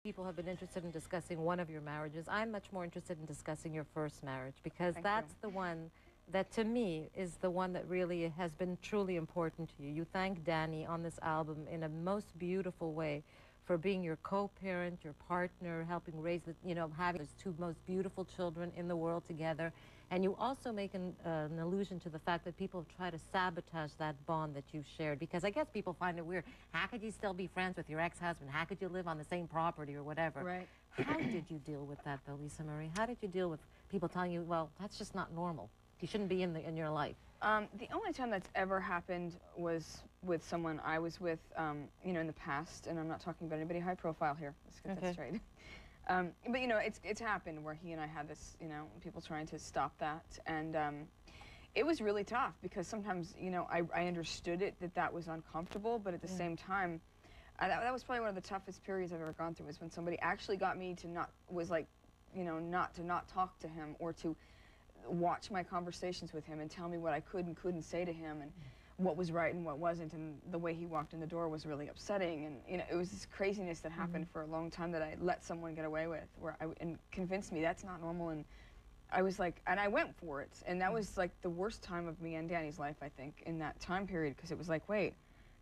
People have been interested in discussing one of your marriages. I'm much more interested in discussing your first marriage because that's the one that, to me, is the one that really has been truly important to you. You thank Danny on this album in a most beautiful way for being your co-parent, your partner, helping raise the, having those two most beautiful children in the world together. And you also make an allusion to the fact that people try to sabotage that bond that you've shared, because I guess people find it weird. How could you still be friends with your ex-husband? How could you live on the same property or whatever? Right. How did you deal with that, though, Lisa Marie? How did you deal with people telling you, well, that's just not normal. You shouldn't be in your life. The only time that's ever happened was with someone I was with, in the past, and I'm not talking about anybody high profile here. Let's get that straight. But it's happened where he and I had this, people trying to stop that, and it was really tough because sometimes, I understood it that was uncomfortable, but at the same time, that was probably one of the toughest periods I've ever gone through, was when somebody actually got me to not talk to him, or to watch my conversations with him and tell me what I could and couldn't say to him, and what was right and what wasn't, and the way he walked in the door was really upsetting, and it was this craziness that happened for a long time that I let someone get away with, and convinced me that's not normal, and I was like, and I went for it, and that was like the worst time of me and Danny's life, I think, in that time period, because it was like, wait,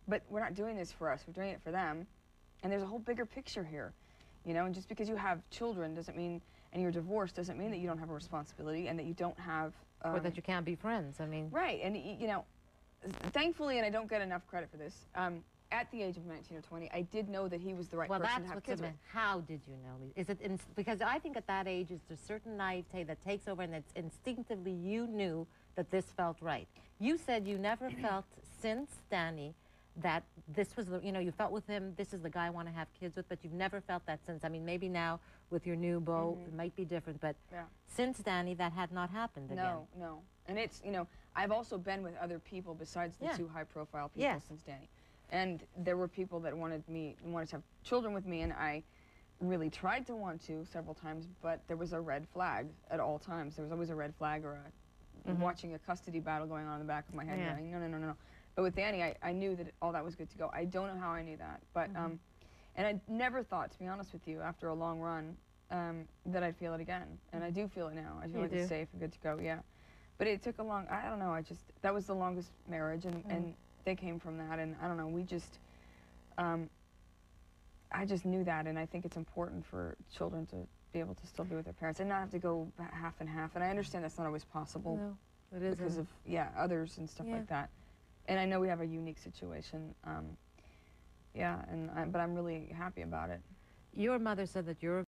but we're not doing this for us, we're doing it for them, and there's a whole bigger picture here, and just because you have children doesn't mean, and you're divorced doesn't mean that you don't have a responsibility, and that you don't have or that you can't be friends. I mean, right. And thankfully, and I don't get enough credit for this, at the age of 19 or 20, I did know that he was the right person to have kids with. How did you know? Is it because I think at that age is a certain naivete that takes over, and that's instinctively you knew that this felt right. You said you never felt since Danny that this was the, you felt with him, this is the guy I want to have kids with, but you've never felt that since. I mean, maybe now with your new beau, it might be different, but since Danny, that had not happened again. No. And it's, I've also been with other people besides the two high-profile people since Danny. And there were people that wanted to have children with me, and I really tried to want to several times, but there was a red flag at all times. There was always a red flag, or watching a custody battle going on in the back of my head, going, no. But with Danny, I knew that all that was good to go. I don't know how I knew that, but and I never thought, to be honest with you, after a long run, that I'd feel it again, and I do feel it now. I feel like it's safe and good to go. Yeah, but it took a long. I don't know. That was the longest marriage, and they came from that, and I don't know. We just, I just knew that, and I think it's important for children to be able to still be with their parents and not have to go half and half. And I understand that's not always possible. No, it isn't. Because of others and stuff like that. And I know we have a unique situation, but I'm really happy about it. Your mother said that you're